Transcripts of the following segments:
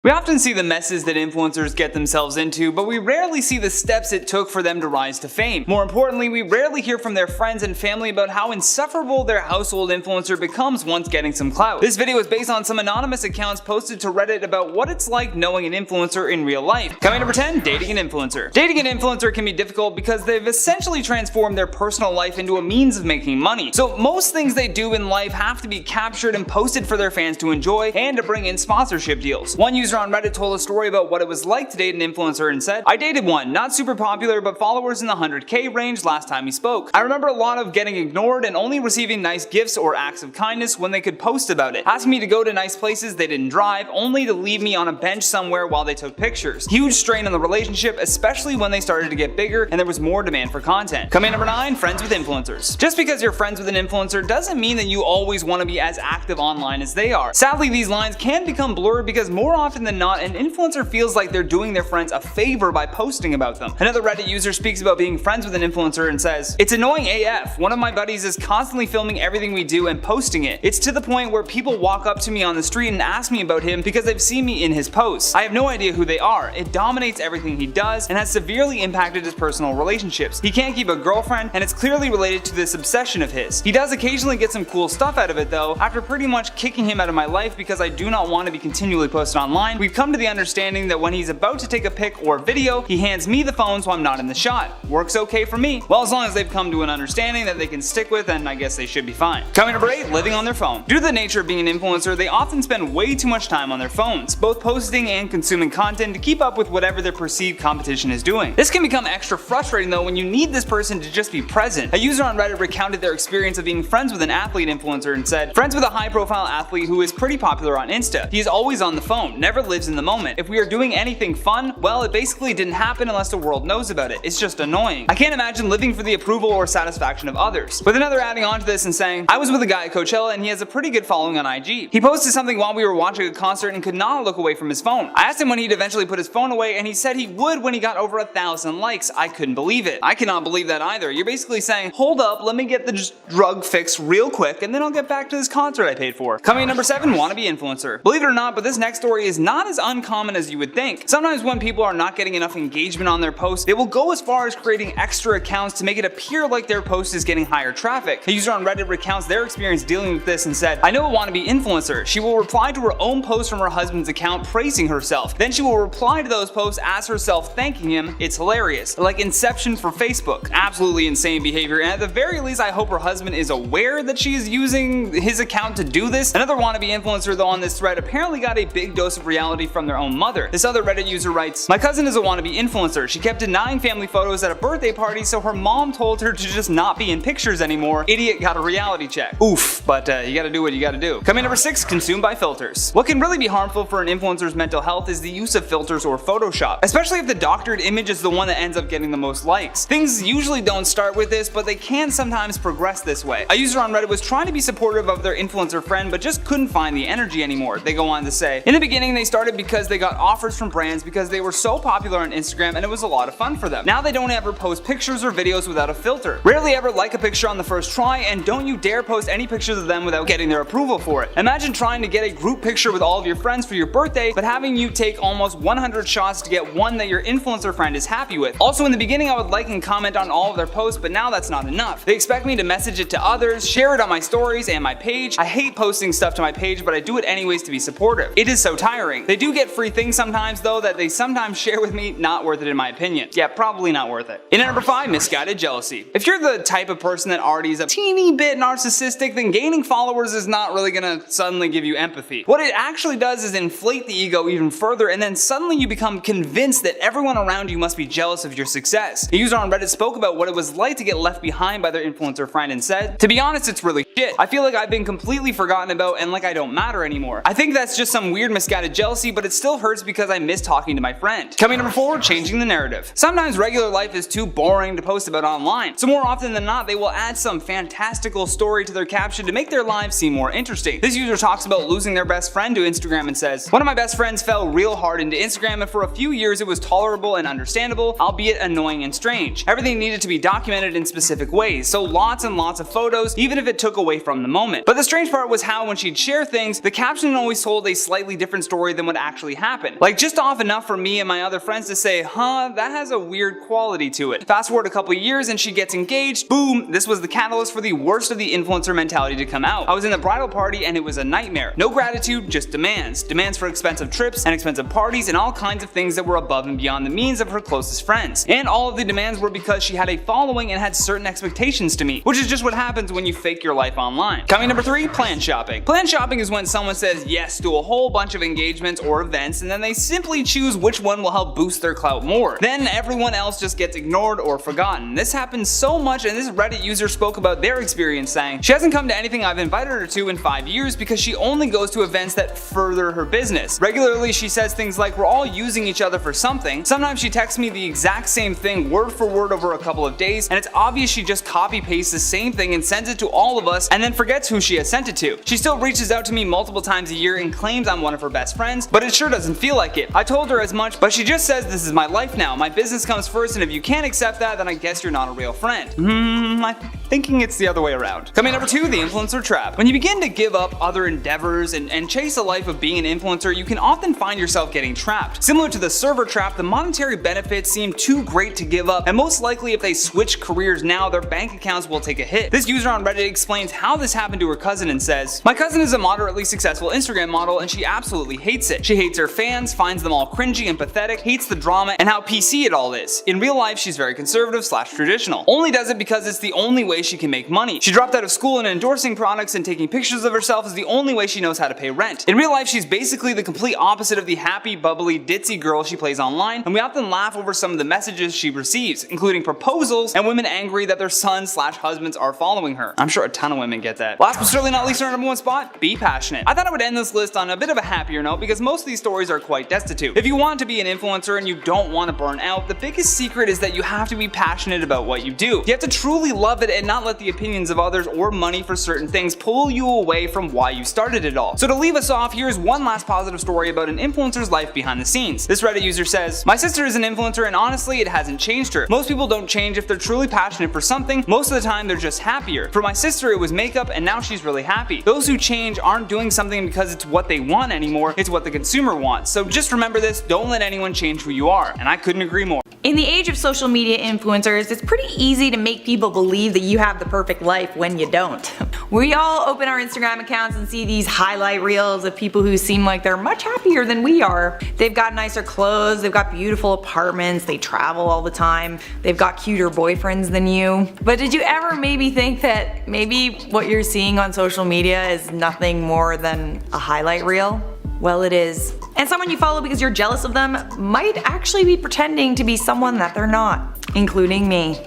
We often see the messes that influencers get themselves into, but we rarely see the steps it took for them to rise to fame. More importantly, we rarely hear from their friends and family about how insufferable their household influencer becomes once getting some clout. This video is based on some anonymous accounts posted to Reddit about what it's like knowing an influencer in real life. Coming number 10, dating an influencer. Dating an influencer can be difficult because they've essentially transformed their personal life into a means of making money. So most things they do in life have to be captured and posted for their fans to enjoy and to bring in sponsorship deals. One user on Reddit told a story about what it was like to date an influencer and said, "I dated one, not super popular, but followers in the 100K range last time we spoke. I remember a lot of getting ignored and only receiving nice gifts or acts of kindness when they could post about it. Asking me to go to nice places they didn't drive, only to leave me on a bench somewhere while they took pictures. Huge strain on the relationship, especially when they started to get bigger and there was more demand for content." Coming number 9, friends with influencers. Just because you're friends with an influencer doesn't mean that you always want to be as active online as they are. Sadly, these lines can become blurred because more often than not, an influencer feels like they're doing their friends a favor by posting about them. Another Reddit user speaks about being friends with an influencer and says, "It's annoying AF. One of my buddies is constantly filming everything we do and posting it. It's to the point where people walk up to me on the street and ask me about him because they've seen me in his posts. I have no idea who they are. It dominates everything he does and has severely impacted his personal relationships. He can't keep a girlfriend and it's clearly related to this obsession of his. He does occasionally get some cool stuff out of it though. After pretty much kicking him out of my life because I do not want to be continually posted online, we've come to the understanding that when he's about to take a pic or video, he hands me the phone so I'm not in the shot. Works okay for me." Well, as long as they've come to an understanding that they can stick with, then I guess they should be fine. Coming number 8, living on their phone. Due to the nature of being an influencer, they often spend way too much time on their phones, both posting and consuming content to keep up with whatever their perceived competition is doing. This can become extra frustrating though when you need this person to just be present. A user on Reddit recounted their experience of being friends with an athlete influencer and said, "Friends with a high-profile athlete who is pretty popular on Insta. He is always on the phone, never lives in the moment. If we are doing anything fun, well, it basically didn't happen unless the world knows about it. It's just annoying. I can't imagine living for the approval or satisfaction of others." With another adding on to this and saying, "I was with a guy at Coachella and he has a pretty good following on IG. He posted something while we were watching a concert and could not look away from his phone. I asked him when he'd eventually put his phone away and he said he would when he got over 1,000 likes. I couldn't believe it." I cannot believe that either. You're basically saying, "Hold up, let me get the drug fix real quick and then I'll get back to this concert I paid for." Coming in number 7, wannabe influencer. Believe it or not, but this next story is not as uncommon as you would think. Sometimes when people are not getting enough engagement on their posts, they will go as far as creating extra accounts to make it appear like their post is getting higher traffic. A user on Reddit recounts their experience dealing with this and said, "I know a wannabe influencer. She will reply to her own post from her husband's account praising herself. Then she will reply to those posts as herself thanking him. It's hilarious. Like Inception for Facebook." Absolutely insane behavior, and at the very least I hope her husband is aware that she is using his account to do this. Another wannabe influencer though on this thread apparently got a big dose of reality from their own mother. This other Reddit user writes, "My cousin is a wannabe influencer. She kept denying family photos at a birthday party, so her mom told her to just not be in pictures anymore. Idiot got a reality check." Oof, but you gotta do what you gotta do. Coming number 6, consumed by filters. What can really be harmful for an influencer's mental health is the use of filters or Photoshop, especially if the doctored image is the one that ends up getting the most likes. Things usually don't start with this, but they can sometimes progress this way. A user on Reddit was trying to be supportive of their influencer friend, but just couldn't find the energy anymore. They go on to say, "In the beginning they started because they got offers from brands because they were so popular on Instagram and it was a lot of fun for them. Now they don't ever post pictures or videos without a filter. Rarely ever like a picture on the first try, and don't you dare post any pictures of them without getting their approval for it. Imagine trying to get a group picture with all of your friends for your birthday, but having you take almost 100 shots to get one that your influencer friend is happy with. Also, in the beginning I would like and comment on all of their posts, but now that's not enough. They expect me to message it to others, share it on my stories and my page. I hate posting stuff to my page, but I do it anyways to be supportive. It is so tiring. They do get free things sometimes though that they sometimes share with me. Not worth it in my opinion. Yeah, probably not worth it." In at number 5, misguided jealousy. If you're the type of person that already is a teeny bit narcissistic, then gaining followers is not really gonna suddenly give you empathy. What it actually does is inflate the ego even further, and then suddenly you become convinced that everyone around you must be jealous of your success. A user on Reddit spoke about what it was like to get left behind by their influencer friend and said, "To be honest, it's really shit. I feel like I've been completely forgotten about and like I don't matter anymore. I think that's just some weird misguided jealousy, but it still hurts because I miss talking to my friend." Coming number 4, changing the narrative. Sometimes regular life is too boring to post about online, so more often than not they will add some fantastical story to their caption to make their lives seem more interesting. This user talks about losing their best friend to Instagram and says, "One of my best friends fell real hard into Instagram and for a few years it was tolerable and understandable, albeit annoying and strange. Everything needed to be documented in specific ways, so lots and lots of photos, even if it took away away from the moment. But the strange part was how when she'd share things, the caption always told a slightly different story than what actually happened. Like just off enough for me and my other friends to say, huh, that has a weird quality to it. Fast forward a couple years and she gets engaged, boom, this was the catalyst for the worst of the influencer mentality to come out. I was in the bridal party and it was a nightmare. No gratitude, just demands. Demands for expensive trips and expensive parties and all kinds of things that were above and beyond the means of her closest friends. And all of the demands were because she had a following and had certain expectations to meet, which is just what happens when you fake your life online. Coming number 3, plan shopping. Plan shopping is when someone says yes to a whole bunch of engagements or events and then they simply choose which one will help boost their clout more. Then everyone else just gets ignored or forgotten. This happens so much, and this Reddit user spoke about their experience saying, she hasn't come to anything I've invited her to in 5 years because she only goes to events that further her business. Regularly she says things like we're all using each other for something. Sometimes she texts me the exact same thing word for word over a couple of days, and it's obvious she just copy pastes the same thing and sends it to all of us and then forgets who she has sent it to. She still reaches out to me multiple times a year and claims I'm one of her best friends, but it sure doesn't feel like it. I told her as much, but she just says this is my life now. My business comes first, and if you can't accept that, then I guess you're not a real friend. I'm thinking it's the other way around. Coming number 2, the influencer trap. When you begin to give up other endeavors and chase a life of being an influencer, you can often find yourself getting trapped. Similar to the server trap, the monetary benefits seem too great to give up, and most likely if they switch careers now, their bank accounts will take a hit. This user on Reddit explains how this happened to her cousin and says, my cousin is a moderately successful Instagram model and she absolutely hates it. She hates her fans, finds them all cringy and pathetic, hates the drama and how PC it all is. In real life, she's very conservative / traditional. Only does it because it's the only way she can make money. She dropped out of school and endorsing products and taking pictures of herself is the only way she knows how to pay rent. In real life, she's basically the complete opposite of the happy, bubbly, ditzy girl she plays online, and we often laugh over some of the messages she receives, including proposals and women angry that their sons / husbands are following her. I'm sure a ton of women get that. Last but certainly not least, our number 1 spot, be passionate. I thought I would end this list on a bit of a happier note because most of these stories are quite destitute. If you want to be an influencer and you don't want to burn out, the biggest secret is that you have to be passionate about what you do. You have to truly love it and not let the opinions of others or money for certain things pull you away from why you started it all. So to leave us off, here's one last positive story about an influencer's life behind the scenes. This Reddit user says, my sister is an influencer and honestly it hasn't changed her. Most people don't change if they're truly passionate for something. Most of the time they're just happier. For my sister it was makeup and now she's really happy. Those who change aren't doing something because it's what they want anymore, it's what the consumer wants. So just remember this, don't let anyone change who you are. And I couldn't agree more. In the age of social media influencers, it's pretty easy to make people believe that you have the perfect life when you don't. We all open our Instagram accounts and see these highlight reels of people who seem like they're much happier than we are. They've got nicer clothes, they've got beautiful apartments, they travel all the time, they've got cuter boyfriends than you. But did you ever maybe think that maybe what you're seeing on social media is nothing more than a highlight reel? Well, it is. And someone you follow because you're jealous of them might actually be pretending to be someone that they're not, including me.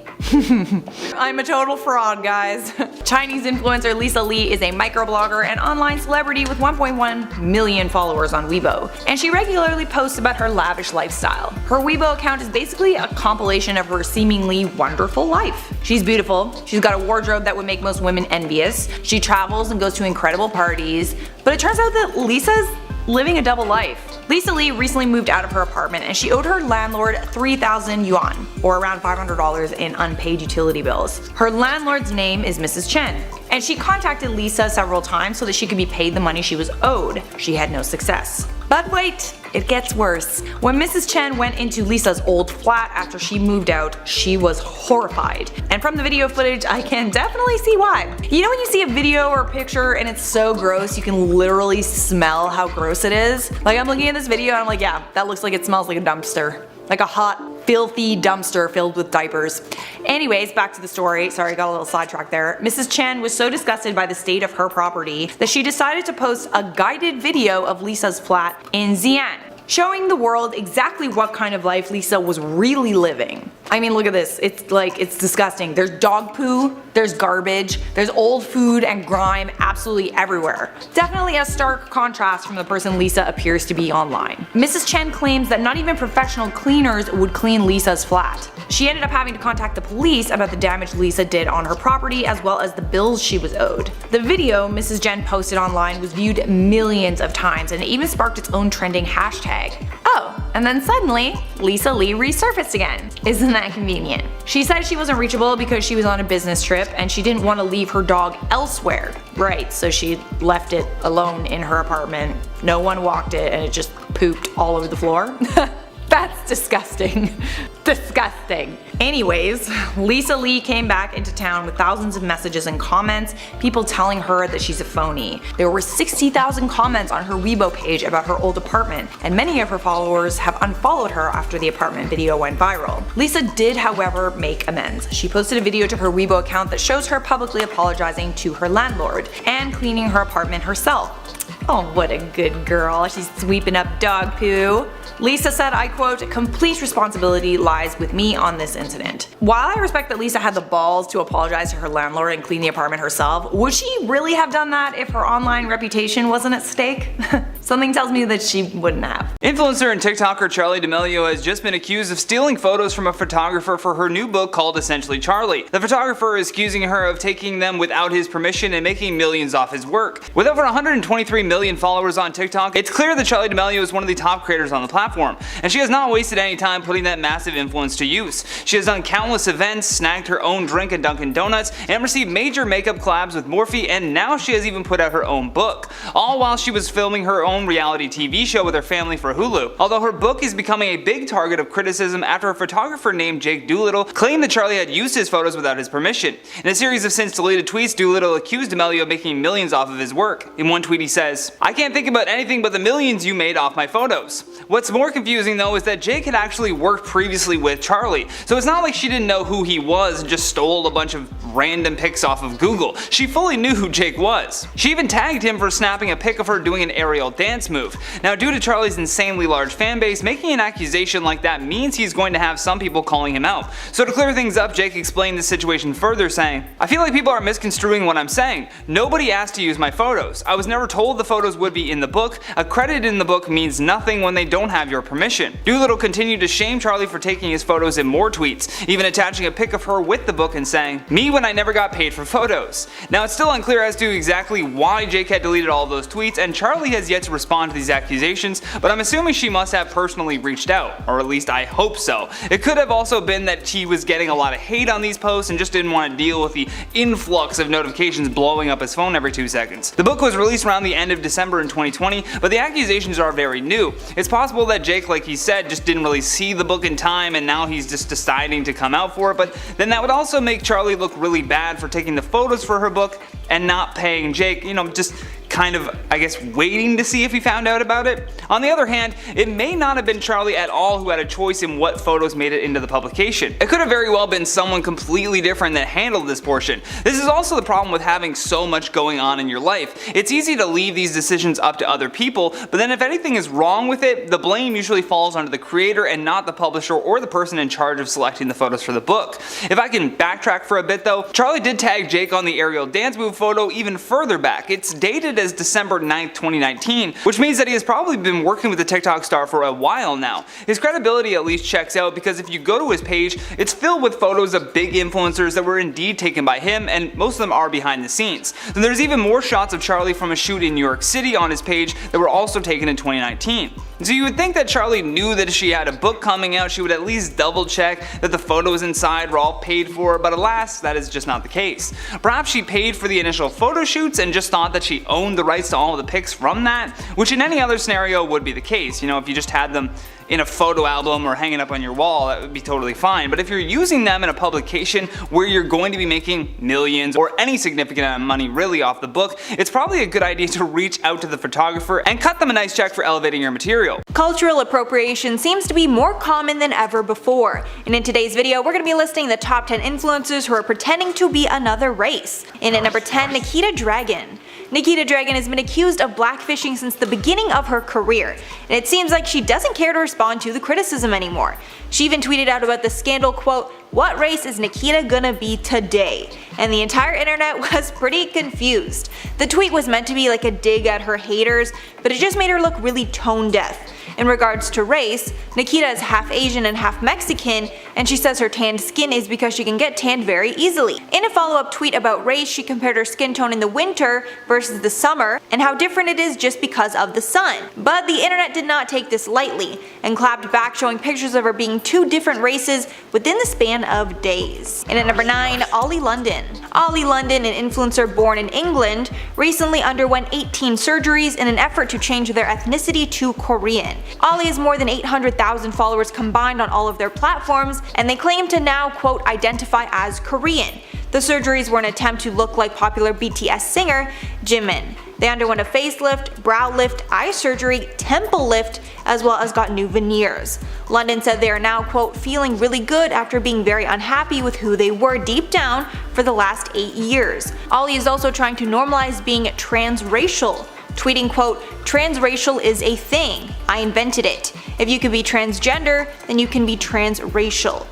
I'm a total fraud, guys. Chinese influencer Lisa Li is a microblogger and online celebrity with 1.1 million followers on Weibo, and she regularly posts about her lavish lifestyle. Her Weibo account is basically a compilation of her seemingly wonderful life. She's beautiful, she's got a wardrobe that would make most women envious, she travels and goes to incredible parties, but it turns out that Lisa's living a double life. Lisa Li recently moved out of her apartment and she owed her landlord 3,000 yuan, or around $500 in unpaid utility bills. Her landlord's name is Mrs. Chen, and she contacted Lisa several times so that she could be paid the money she was owed. She had no success. But wait, it gets worse. When Mrs. Chen went into Lisa's old flat after she moved out, she was horrified. And from the video footage, I can definitely see why. You know when you see a video or a picture and it's so gross you can literally smell how gross it is? Like I'm looking at this video and I'm like, yeah, that looks like it smells like a dumpster. Like a hot, filthy dumpster filled with diapers. Anyways, back to the story. Sorry, I got a little sidetracked there. Mrs. Chen was so disgusted by the state of her property that she decided to post a guided video of Lisa's flat in Xi'an, showing the world exactly what kind of life Lisa was really living. I mean, look at this. It's disgusting. There's dog poo, there's garbage, there's old food and grime absolutely everywhere. Definitely a stark contrast from the person Lisa appears to be online. Mrs. Chen claims that not even professional cleaners would clean Lisa's flat. She ended up having to contact the police about the damage Lisa did on her property as well as the bills she was owed. The video Mrs. Chen posted online was viewed millions of times and it even sparked its own trending hashtag. Oh, And then suddenly, Lisa Lee resurfaced again. Isn't that convenient? She said she wasn't reachable because she was on a business trip and she didn't want to leave her dog elsewhere. Right, so she left it alone in her apartment. No one walked it and it just pooped all over the floor. That's disgusting. Disgusting. Anyways, Lisa Lee came back into town with thousands of messages and comments, people telling her that she's a phony. There were 60,000 comments on her Weibo page about her old apartment, and many of her followers have unfollowed her after the apartment video went viral. Lisa did, however, make amends. She posted a video to her Weibo account that shows her publicly apologizing to her landlord and cleaning her apartment herself. Oh, what a good girl. She's sweeping up dog poo. Lisa said, I quote, "Complete responsibility lies with me on this incident." While I respect that Lisa had the balls to apologize to her landlord and clean the apartment herself, would she really have done that if her online reputation wasn't at stake? Something tells me that she wouldn't have. Influencer and TikToker Charli D'Amelio has just been accused of stealing photos from a photographer for her new book called Essentially Charli. The photographer is accusing her of taking them without his permission and making millions off his work. With over 123 million followers on TikTok, it's clear that Charli D'Amelio is one of the top creators on the platform, and she has not wasted any time putting that massive influence to use. She has done countless events, snagged her own drink at Dunkin' Donuts, and received major makeup collabs with Morphe, and now she has even put out her own book, all while she was filming her own reality TV show with her family for Hulu. Although her book is becoming a big target of criticism after a photographer named Jake Doolittle claimed that Charli had used his photos without his permission. In a series of since deleted tweets, Doolittle accused D'Amelio of making millions off of his work. In one tweet he says, "I can't think about anything but the millions you made off my photos." What's more confusing though is that Jake had actually worked previously with Charli, so it's not like she didn't know who he was and just stole a bunch of random pics off of Google. She fully knew who Jake was. She even tagged him for snapping a pic of her doing an aerial dance move. Now, due to Charli's insanely large fanbase, making an accusation like that means he's going to have some people calling him out. So to clear things up, Jake explained the situation further, saying, "I feel like people are misconstruing what I'm saying. Nobody asked to use my photos. I was never told the photos would be in the book. A credit in the book means nothing when they don't have your permission." Doolittle continued to shame Charli for taking his photos in more tweets, even attaching a pic of her with the book and saying, "Me when I never got paid for photos." Now, it's still unclear as to exactly why Jake had deleted all of those tweets, and Charli has yet to respond to these accusations, but I'm assuming she must have personally reached out, or at least I hope so. It could have also been that she was getting a lot of hate on these posts and just didn't want to deal with the influx of notifications blowing up his phone every 2 seconds. The book was released around the end of December in 2020, but the accusations are very new. It's possible that Jake, like he said, just didn't really see the book in time and now he's just deciding to come out for it, but then that would also make Charli look really bad for taking the photos for her book and not paying Jake, just kind of, I guess, waiting to see if he found out about it. On the other hand, it may not have been Charli at all who had a choice in what photos made it into the publication. It could have very well been someone completely different that handled this portion. This is also the problem with having so much going on in your life. It's easy to leave these decisions up to other people, but then if anything is wrong with it, the blame usually falls onto the creator and not the publisher or the person in charge of selecting the photos for the book. If I can backtrack for a bit though, Charli did tag Jake on the aerial dance move photo even further back. It's dated as December 9th, 2019, which means that he has probably been working with the TikTok star for a while now. His credibility at least checks out because if you go to his page, it's filled with photos of big influencers that were indeed taken by him, and most of them are behind the scenes. And there's even more shots of Charli from a shoot in New York City on his page that were also taken in 2019. So you would think that Charli knew that if she had a book coming out, she would at least double check that the photos inside were all paid for, but alas, that is just not the case. Perhaps she paid for the initial photo shoots and just thought that she owned the rights to all of the pics from that, which in any other scenario would be the case. If you just had them in a photo album or hanging up on your wall, that would be totally fine. But if you're using them in a publication where you're going to be making millions or any significant amount of money really off the book, it's probably a good idea to reach out to the photographer and cut them a nice check for elevating your material. Cultural appropriation seems to be more common than ever before, and in today's video we're going to be listing the top 10 influencers who are pretending to be another race. And at number 10, Nikita Dragun. Nikita Dragun has been accused of blackfishing since the beginning of her career, and it seems like she doesn't care to respond to the criticism anymore. She even tweeted out about the scandal, quote, "What race is Nikita gonna be today?" And the entire internet was pretty confused. The tweet was meant to be like a dig at her haters, but it just made her look really tone deaf. In regards to race, Nikita is half Asian and half Mexican, and she says her tanned skin is because she can get tanned very easily. In a follow-up tweet about race, she compared her skin tone in the winter versus the summer and how different it is just because of the sun. But the internet did not take this lightly and clapped back, showing pictures of her being two different races within the span of days. And at number 9, Ollie London. Ollie London, an influencer born in England, recently underwent 18 surgeries in an effort to change their ethnicity to Korean. Ollie has more than 800,000 followers combined on all of their platforms, and they claim to now, quote, identify as Korean. The surgeries were an attempt to look like popular BTS singer Jimin. They underwent a facelift, brow lift, eye surgery, temple lift, as well as got new veneers. London said they are now, quote, feeling really good after being very unhappy with who they were deep down for the last 8 years. Ollie is also trying to normalize being transracial, tweeting, quote, transracial is a thing. I invented it. If you can be transgender, then you can be transracial.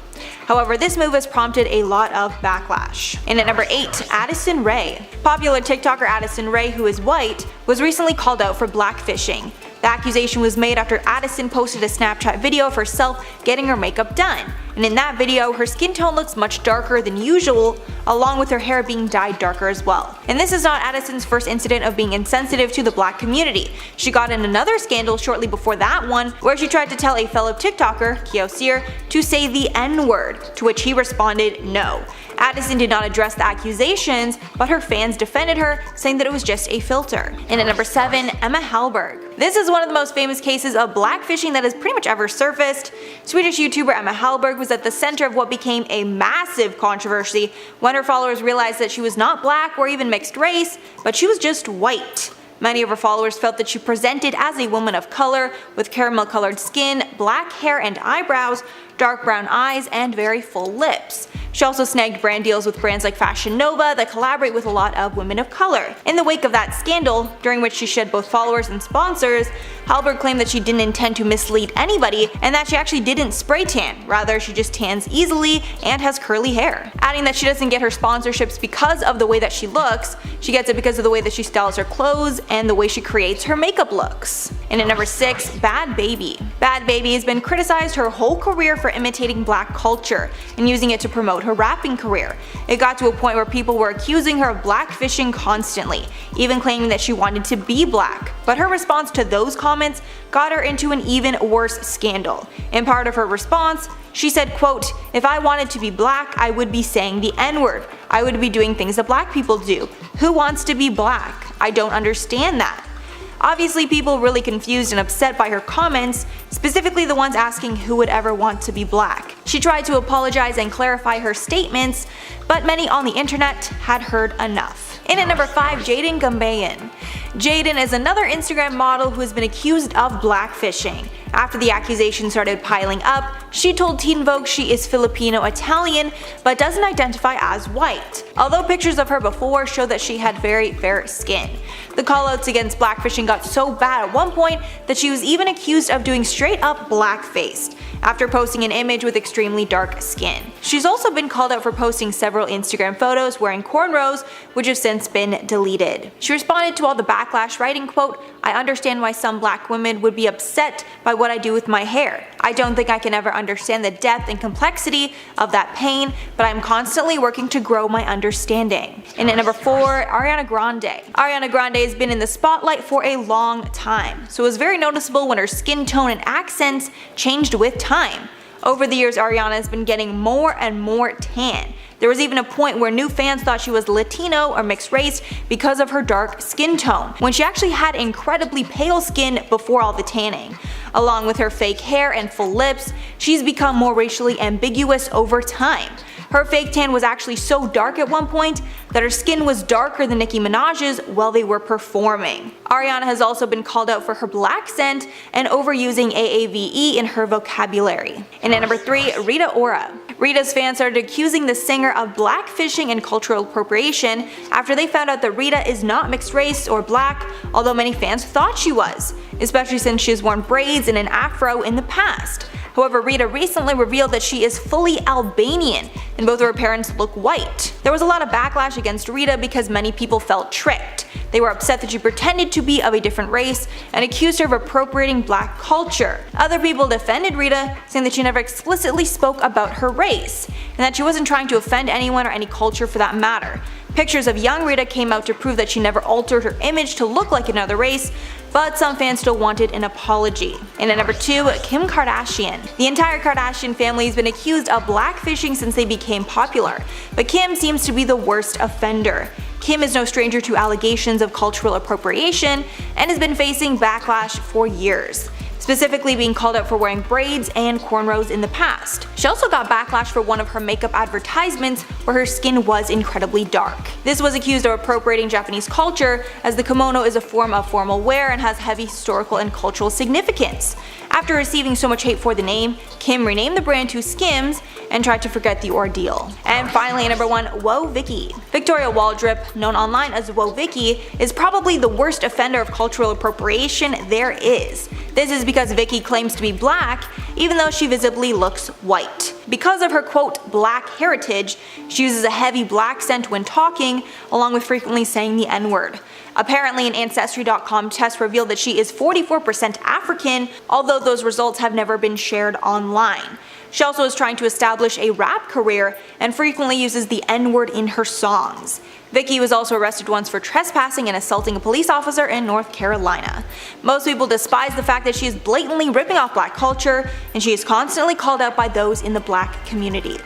However, this move has prompted a lot of backlash. And at number 8, Addison Rae. Popular TikToker Addison Rae, who is white, was recently called out for blackfishing. The accusation was made after Addison posted a Snapchat video of herself getting her makeup done. And in that video, her skin tone looks much darker than usual, along with her hair being dyed darker as well. And this is not Addison's first incident of being insensitive to the black community. She got in another scandal shortly before that one, where she tried to tell a fellow TikToker, Kyoseer, to say the N-word, to which he responded no. Addison did not address the accusations, but her fans defended her, saying that it was just a filter. And at number 7, Emma Hallberg. This is one of the most famous cases of blackfishing that has pretty much ever surfaced. Swedish YouTuber Emma Hallberg was at the center of what became a massive controversy when her followers realized that she was not black or even mixed race, but she was just white. Many of her followers felt that she presented as a woman of color, with caramel-colored skin, black hair and eyebrows, dark brown eyes, and very full lips. She also snagged brand deals with brands like Fashion Nova that collaborate with a lot of women of color. In the wake of that scandal, during which she shed both followers and sponsors, Hallberg claimed that she didn't intend to mislead anybody and that she actually didn't spray tan, rather she just tans easily and has curly hair. Adding that she doesn't get her sponsorships because of the way that she looks, she gets it because of the way that she styles her clothes and the way she creates her makeup looks. And at number 6, Bhad Bhabie. Bhad Bhabie has been criticized her whole career for imitating black culture and using it to promote her rapping career. It got to a point where people were accusing her of blackfishing constantly, even claiming that she wanted to be black. But her response to those comments got her into an even worse scandal. In part of her response, she said, quote, if I wanted to be black, I would be saying the N-word. I would be doing things that black people do. Who wants to be black? I don't understand that. Obviously, people really confused and upset by her comments, specifically the ones asking who would ever want to be black. She tried to apologize and clarify her statements, but many on the internet had heard enough. And at number 5, Jaden Gambayan. Jaden is another Instagram model who has been accused of blackfishing. After the accusations started piling up, she told Teen Vogue she is Filipino-Italian but doesn't identify as white, although pictures of her before show that she had very fair skin. The callouts against blackfishing got so bad at one point that she was even accused of doing straight up blackface after posting an image with extremely dark skin. She's also been called out for posting several Instagram photos wearing cornrows, which have since been deleted. She responded to all the backlash writing, quote, I understand why some black women would be upset by what I do with my hair. I don't think I can ever understand the depth and complexity of that pain, but I'm constantly working to grow my understanding. And at number 4, Ariana Grande. Ariana Grande has been in the spotlight for a long time, so it was very noticeable when her skin tone and accents changed with time. Over the years, Ariana has been getting more and more tan. There was even a point where new fans thought she was Latino or mixed race because of her dark skin tone, when she actually had incredibly pale skin before all the tanning. Along with her fake hair and full lips, she's become more racially ambiguous over time. Her fake tan was actually so dark at one point that her skin was darker than Nicki Minaj's while they were performing. Ariana has also been called out for her black scent and overusing AAVE in her vocabulary. And at number 3, Rita Ora. Rita's fans started accusing the singer of blackfishing and cultural appropriation after they found out that Rita is not mixed race or black, although many fans thought she was, especially since she has worn braids and an afro in the past. However, Rita recently revealed that she is fully Albanian and both of her parents look white. There was a lot of backlash against Rita because many people felt tricked. They were upset that she pretended to be of a different race and accused her of appropriating black culture. Other people defended Rita, saying that she never explicitly spoke about her race, and that she wasn't trying to offend anyone or any culture for that matter. Pictures of young Rita came out to prove that she never altered her image to look like another race, but some fans still wanted an apology. And at number 2, Kim Kardashian. The entire Kardashian family has been accused of blackfishing since they became popular, but Kim seems to be the worst offender. Kim is no stranger to allegations of cultural appropriation and has been facing backlash for years, specifically being called out for wearing braids and cornrows in the past. She also got backlash for one of her makeup advertisements where her skin was incredibly dark. This was accused of appropriating Japanese culture, as the kimono is a form of formal wear and has heavy historical and cultural significance. After receiving so much hate for the name, Kim renamed the brand to Skims and tried to forget the ordeal. And finally, at number 1, Whoa Vicky. Victoria Waldrop, known online as Whoa Vicky, is probably the worst offender of cultural appropriation there is. This is because Vicky claims to be black, even though she visibly looks white. Because of her quote black heritage, she uses a heavy black scent when talking, along with frequently saying the N-word. Apparently, an Ancestry.com test revealed that she is 44% African, although those results have never been shared online. She also is trying to establish a rap career and frequently uses the N-word in her songs. Vicky was also arrested once for trespassing and assaulting a police officer in North Carolina. Most people despise the fact that she is blatantly ripping off black culture, and she is constantly called out by those in the black community.